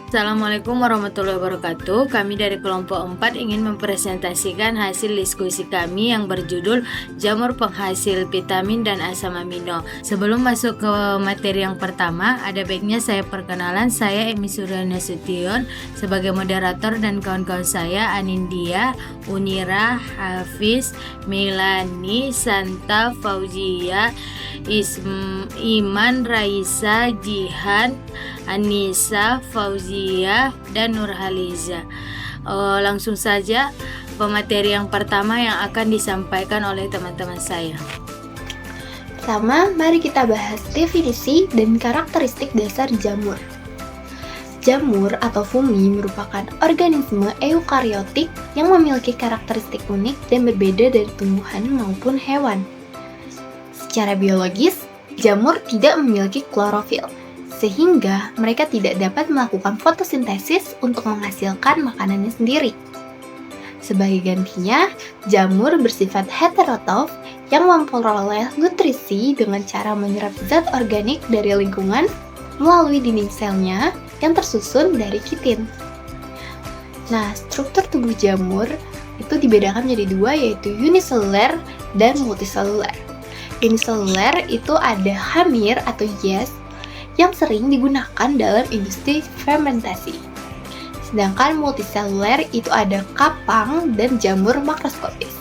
Assalamualaikum warahmatullahi wabarakatuh. Kami dari kelompok 4 ingin mempresentasikan hasil diskusi kami yang berjudul Jamur Penghasil Vitamin dan Asam Amino. Sebelum masuk ke materi yang pertama, ada baiknya saya perkenalan. Saya Emi Suryana Sution sebagai moderator dan kawan-kawan saya Anindya, Unira, Hafiz, Melani, Santa, Fauzia, Iman, Raisa, Jihan, Anissa, Fauzia, dan Nurhaliza. Langsung saja pemateri yang pertama yang akan disampaikan oleh teman-teman saya. Pertama, mari kita bahas definisi dan karakteristik dasar jamur. Jamur atau fungi merupakan organisme eukariotik yang memiliki karakteristik unik dan berbeda dari tumbuhan maupun hewan. Secara biologis, jamur tidak memiliki klorofil, sehingga mereka tidak dapat melakukan fotosintesis untuk menghasilkan makanannya sendiri. Sebagai gantinya, jamur bersifat heterotrof yang memperoleh nutrisi dengan cara menyerap zat organik dari lingkungan melalui dinding selnya yang tersusun dari kitin. Nah, struktur tubuh jamur itu dibedakan menjadi dua, yaitu uniseluler dan multiseluler. Uniseluler itu ada hamir atau yeast yang sering digunakan dalam industri fermentasi. Sedangkan multiseluler itu ada kapang dan jamur makroskopis.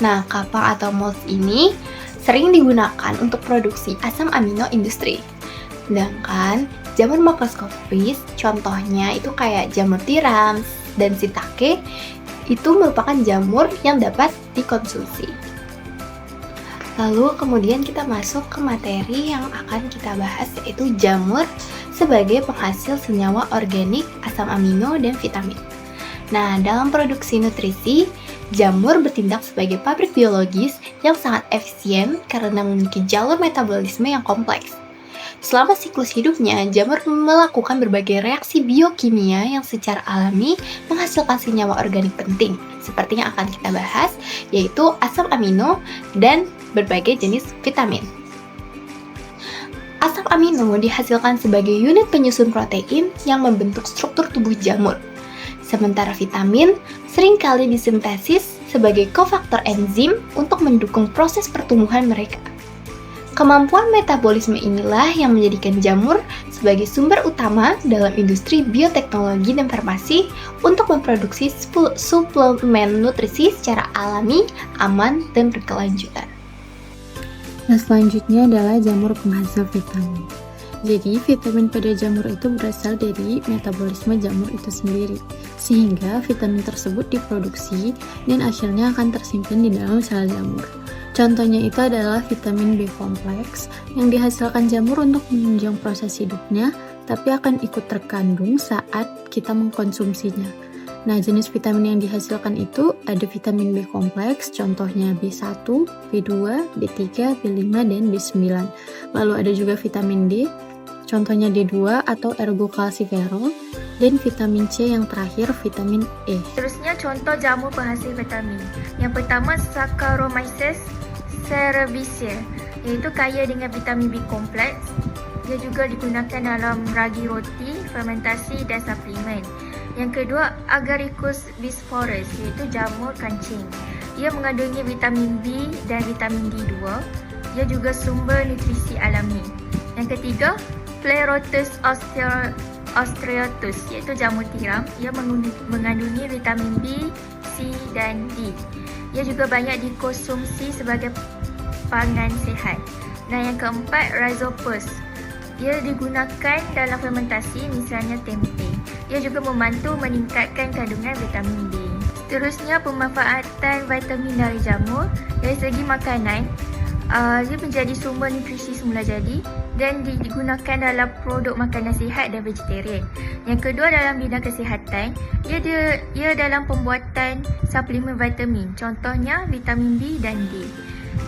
Nah, kapang atau mold ini sering digunakan untuk produksi asam amino industri. Sedangkan jamur makroskopis, contohnya itu kayak jamur tiram dan shiitake, itu merupakan jamur yang dapat dikonsumsi. Lalu kemudian kita masuk ke materi yang akan kita bahas, yaitu jamur sebagai penghasil senyawa organik, asam amino, dan vitamin. Nah, dalam produksi nutrisi, jamur bertindak sebagai pabrik biologis yang sangat efisien karena memiliki jalur metabolisme yang kompleks. Selama siklus hidupnya, jamur melakukan berbagai reaksi biokimia yang secara alami menghasilkan senyawa organik penting, seperti yang akan kita bahas, yaitu asam amino dan berbagai jenis vitamin. Asam amino dihasilkan sebagai unit penyusun protein yang membentuk struktur tubuh jamur. Sementara vitamin seringkali disintesis sebagai kofaktor enzim untuk mendukung proses pertumbuhan mereka. Kemampuan metabolisme inilah yang menjadikan jamur sebagai sumber utama dalam industri bioteknologi dan farmasi untuk memproduksi suplemen nutrisi secara alami, aman, dan berkelanjutan. Nah, selanjutnya adalah jamur penghasil vitamin. Jadi, vitamin pada jamur itu berasal dari metabolisme jamur itu sendiri, sehingga vitamin tersebut diproduksi dan akhirnya akan tersimpan di dalam sel jamur. Contohnya itu adalah vitamin B kompleks yang dihasilkan jamur untuk menunjang proses hidupnya, tapi akan ikut terkandung saat kita mengkonsumsinya. Nah, jenis vitamin yang dihasilkan itu ada vitamin B kompleks, contohnya B1, B2, B3, B5, dan B9. Lalu ada juga vitamin D, contohnya D2 atau ergokalsiferol, dan vitamin C yang terakhir vitamin E. Seterusnya contoh jamur penghasil vitamin. Yang pertama Saccharomyces cerevisiae, iaitu kaya dengan vitamin B kompleks. Dia juga digunakan dalam ragi roti, fermentasi dan suplemen. Yang kedua Agaricus bisporus, iaitu jamur kancing. Ia mengandungi vitamin B dan vitamin D2. Dia juga sumber nutrisi alami. Yang ketiga Pleurotus ostreatus, iaitu jamur tiram. Ia mengandungi vitamin B, C dan D. Ia juga banyak dikonsumsi sebagai pangan sihat. Dan yang keempat Rhizopus. Ia digunakan dalam fermentasi, misalnya tempe. Ia juga membantu meningkatkan kandungan vitamin D. Seterusnya pemanfaatan vitamin dari jamur. Dari segi makanan, dia menjadi sumber nutrisi semula jadi dan digunakan dalam produk makanan sihat dan vegetarian. Yang kedua dalam bidang kesihatan, ia dalam pembuatan suplemen vitamin, contohnya vitamin B dan D.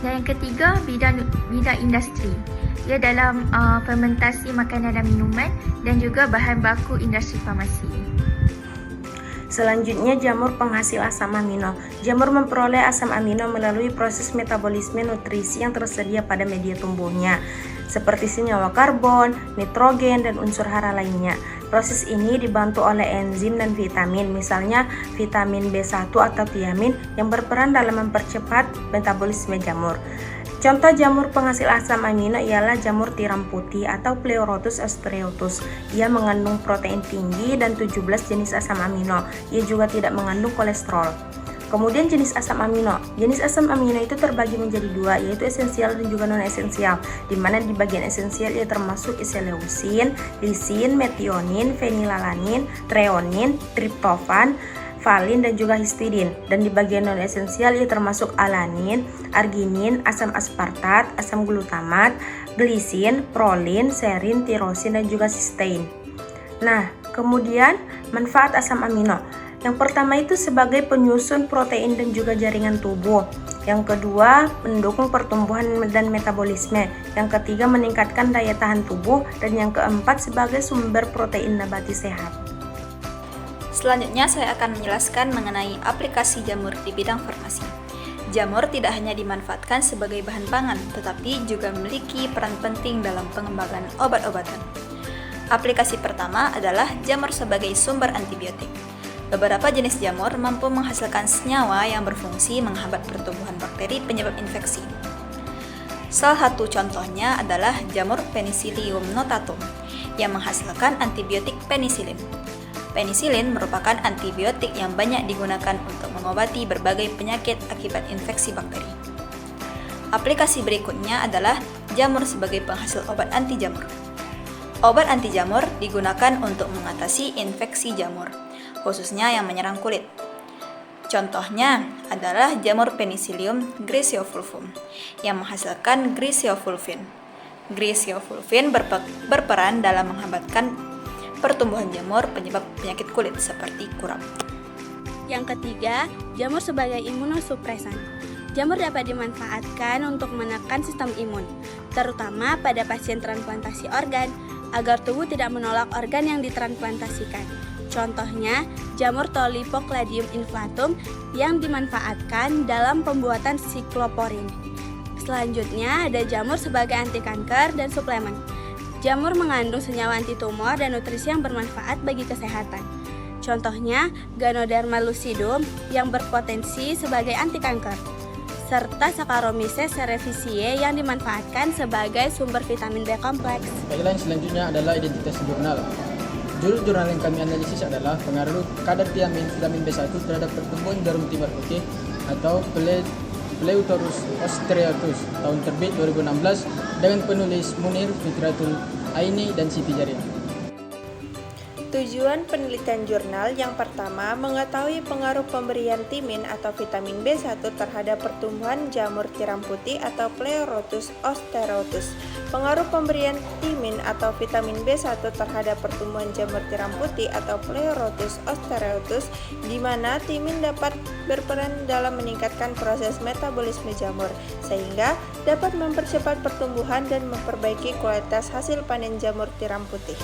Dan yang ketiga bidang industri. Ia dalam fermentasi makanan dan minuman dan juga bahan baku industri farmasi. Selanjutnya, jamur penghasil asam amino. Jamur memperoleh asam amino melalui proses metabolisme nutrisi yang tersedia pada media tumbuhnya, seperti senyawa karbon, nitrogen, dan unsur hara lainnya. Proses ini dibantu oleh enzim dan vitamin, misalnya vitamin B1 atau tiamin yang berperan dalam mempercepat metabolisme jamur. Contoh jamur penghasil asam amino ialah jamur tiram putih atau Pleurotus ostreatus. Ia mengandung protein tinggi dan 17 jenis asam amino. Ia juga tidak mengandung kolesterol. Kemudian jenis asam amino. Jenis asam amino itu terbagi menjadi dua, yaitu esensial dan juga non-esensial. Di mana di bagian esensial ia termasuk isoleusin, lisin, metionin, fenilalanin, treonin, triptofan, valin dan juga histidin. Dan di bagian non-esensial ia termasuk alanin, arginin, asam aspartat, asam glutamat, glisin, prolin, serin, tirosin dan juga sistein. Nah, kemudian manfaat asam amino. Yang pertama itu sebagai penyusun protein dan juga jaringan tubuh. Yang kedua, mendukung pertumbuhan dan metabolisme. Yang ketiga, meningkatkan daya tahan tubuh. Dan yang keempat, sebagai sumber protein nabati sehat. Selanjutnya saya akan menjelaskan mengenai aplikasi jamur di bidang farmasi. Jamur tidak hanya dimanfaatkan sebagai bahan pangan, tetapi juga memiliki peran penting dalam pengembangan obat-obatan. Aplikasi pertama adalah jamur sebagai sumber antibiotik. Beberapa jenis jamur mampu menghasilkan senyawa yang berfungsi menghambat pertumbuhan bakteri penyebab infeksi. Salah satu contohnya adalah jamur Penicillium notatum yang menghasilkan antibiotik penisilin. Penisilin merupakan antibiotik yang banyak digunakan untuk mengobati berbagai penyakit akibat infeksi bakteri. Aplikasi berikutnya adalah jamur sebagai penghasil obat anti jamur. Obat anti jamur digunakan untuk mengatasi infeksi jamur, khususnya yang menyerang kulit. Contohnya adalah jamur Penicillium griseofulvum yang menghasilkan griseofulvin. Griseofulvin berperan dalam menghambatkan pertumbuhan jamur penyebab penyakit kulit seperti kurap. Yang ketiga, jamur sebagai imunosupresan. Jamur dapat dimanfaatkan untuk menekan sistem imun, terutama pada pasien transplantasi organ, agar tubuh tidak menolak organ yang ditransplantasikan. Contohnya, jamur Tolypocladium inflatum yang dimanfaatkan dalam pembuatan sikloporin. Selanjutnya, ada jamur sebagai anti kanker dan suplemen. Jamur mengandung senyawa antitumor dan nutrisi yang bermanfaat bagi kesehatan. Contohnya, Ganoderma lucidum yang berpotensi sebagai anti kanker, serta Saccharomyces cerevisiae yang dimanfaatkan sebagai sumber vitamin B kompleks. Guideline selanjutnya adalah identitas jurnal. Judul jurnal yang kami analisis adalah pengaruh kadar tiamin vitamin B1 terhadap pertumbuhan jarum timar putih atau Pleurotus ostreatus, tahun terbit 2016 dengan penulis Munir Fikratul Aini dan Siti Jarin. Tujuan penelitian jurnal yang pertama, mengetahui pengaruh pemberian timin atau vitamin B1 terhadap pertumbuhan jamur tiram putih atau Pleurotus ostreatus. Pengaruh pemberian timin atau vitamin B1 terhadap pertumbuhan jamur tiram putih atau Pleurotus ostreatus, di mana timin dapat berperan dalam meningkatkan proses metabolisme jamur, sehingga dapat mempercepat pertumbuhan dan memperbaiki kualitas hasil panen jamur tiram putih.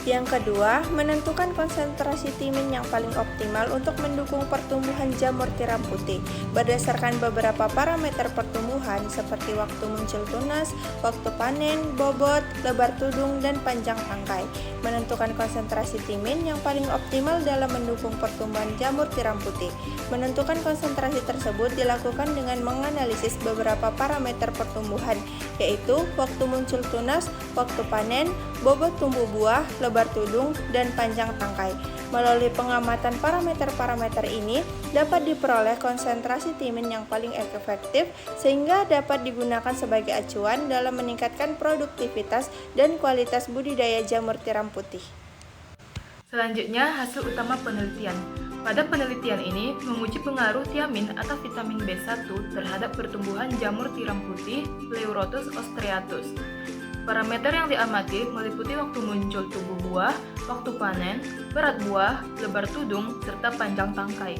Yang kedua, menentukan konsentrasi timin yang paling optimal untuk mendukung pertumbuhan jamur tiram putih berdasarkan beberapa parameter pertumbuhan seperti waktu muncul tunas, waktu panen, bobot, lebar tudung, dan panjang tangkai. Menentukan konsentrasi timin yang paling optimal dalam mendukung pertumbuhan jamur tiram putih. Menentukan konsentrasi tersebut dilakukan dengan menganalisis beberapa parameter pertumbuhan, yaitu waktu muncul tunas, waktu panen, bobot tumbuh buah, lebar tudung, dan panjang tangkai. Melalui pengamatan parameter-parameter ini dapat diperoleh konsentrasi timin yang paling efektif sehingga dapat digunakan sebagai acuan dalam meningkatkan produktivitas dan kualitas budidaya jamur tiram putih. Selanjutnya, hasil utama penelitian. Pada penelitian ini menguji pengaruh tiamin atau vitamin B1 terhadap pertumbuhan jamur tiram putih Pleurotus ostreatus. Parameter yang diamati meliputi waktu muncul tubuh buah, waktu panen, berat buah, lebar tudung, serta panjang tangkai.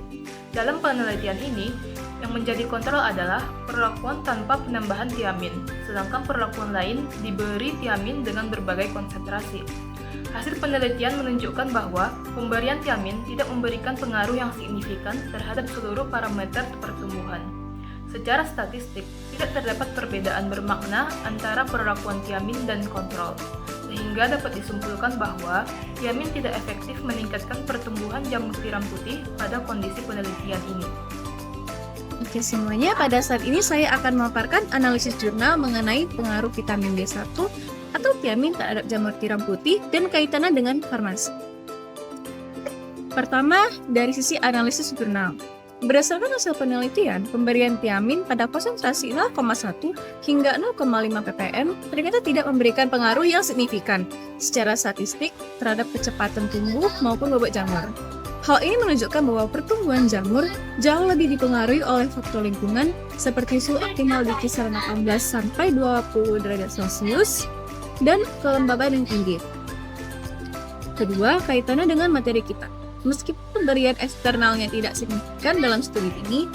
Dalam penelitian ini, yang menjadi kontrol adalah perlakuan tanpa penambahan tiamin, sedangkan perlakuan lain diberi tiamin dengan berbagai konsentrasi. Hasil penelitian menunjukkan bahwa pemberian tiamin tidak memberikan pengaruh yang signifikan terhadap seluruh parameter pertumbuhan. Secara statistik, tidak terdapat perbedaan bermakna antara perlakuan tiamin dan kontrol. sehingga dapat disimpulkan bahwa tiamin tidak efektif meningkatkan pertumbuhan jamur tiram putih pada kondisi penelitian ini. Oke semuanya, pada saat ini saya akan memaparkan analisis jurnal mengenai pengaruh vitamin B1 atau tiamin terhadap jamur tiram putih dan kaitannya dengan farmasi. Pertama, dari sisi analisis jurnal. Berdasarkan hasil penelitian, pemberian tiamin pada konsentrasi 0,1 hingga 0,5 ppm ternyata tidak memberikan pengaruh yang signifikan secara statistik terhadap kecepatan tumbuh maupun bobot jamur. Hal ini menunjukkan bahwa pertumbuhan jamur jauh lebih dipengaruhi oleh faktor lingkungan seperti suhu optimal di kisaran 18 sampai 20 derajat Celcius dan kelembaban yang tinggi. Kedua, kaitannya dengan materi kita. Meskipun pemberian eksternalnya tidak signifikan dalam studi ini,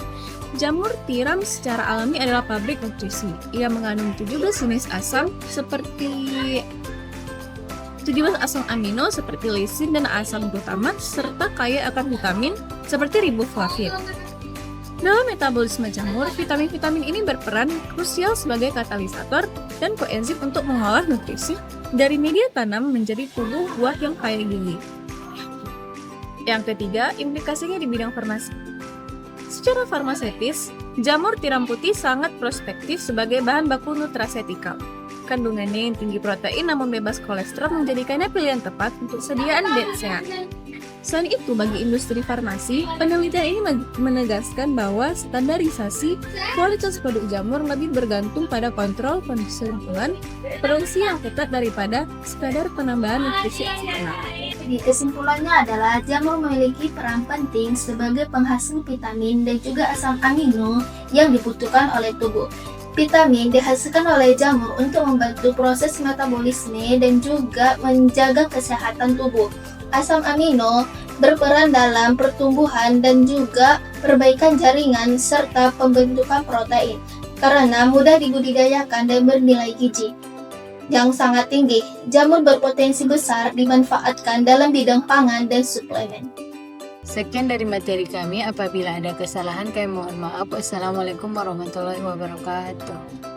jamur tiram secara alami adalah pabrik nutrisi. Ia mengandung 17 jenis asam amino seperti lisin dan asam glutamat serta kaya akan vitamin seperti riboflavin. Dalam metabolisme jamur, vitamin-vitamin ini berperan krusial sebagai katalisator dan koenzim untuk mengolah nutrisi dari media tanam menjadi tubuh buah yang kaya gizi. Yang ketiga, implikasinya di bidang farmasi. Secara farmaseutis, jamur tiram putih sangat prospektif sebagai bahan baku nutrasetikal. Kandungannya yang tinggi protein namun bebas kolesterol menjadikannya pilihan tepat untuk sediaan diet sehat. Selain itu, bagi industri farmasi, penelitian ini menegaskan bahwa standarisasi kualitas produk jamur lebih bergantung pada kontrol kondisi lingkungan, produksi yang ketat daripada sekadar penambahan nutrisi eksternal. Jadi kesimpulannya adalah jamur memiliki peran penting sebagai penghasil vitamin dan juga asam amino yang dibutuhkan oleh tubuh. Vitamin dihasilkan oleh jamur untuk membantu proses metabolisme dan juga menjaga kesehatan tubuh. Asam amino berperan dalam pertumbuhan dan juga perbaikan jaringan serta pembentukan protein karena mudah dibudidayakan dan bernilai gizi yang sangat tinggi. Jamur berpotensi besar dimanfaatkan dalam bidang pangan dan suplemen. Sekian dari materi kami. Apabila ada kesalahan, kami mohon maaf. Wassalamualaikum warahmatullahi wabarakatuh.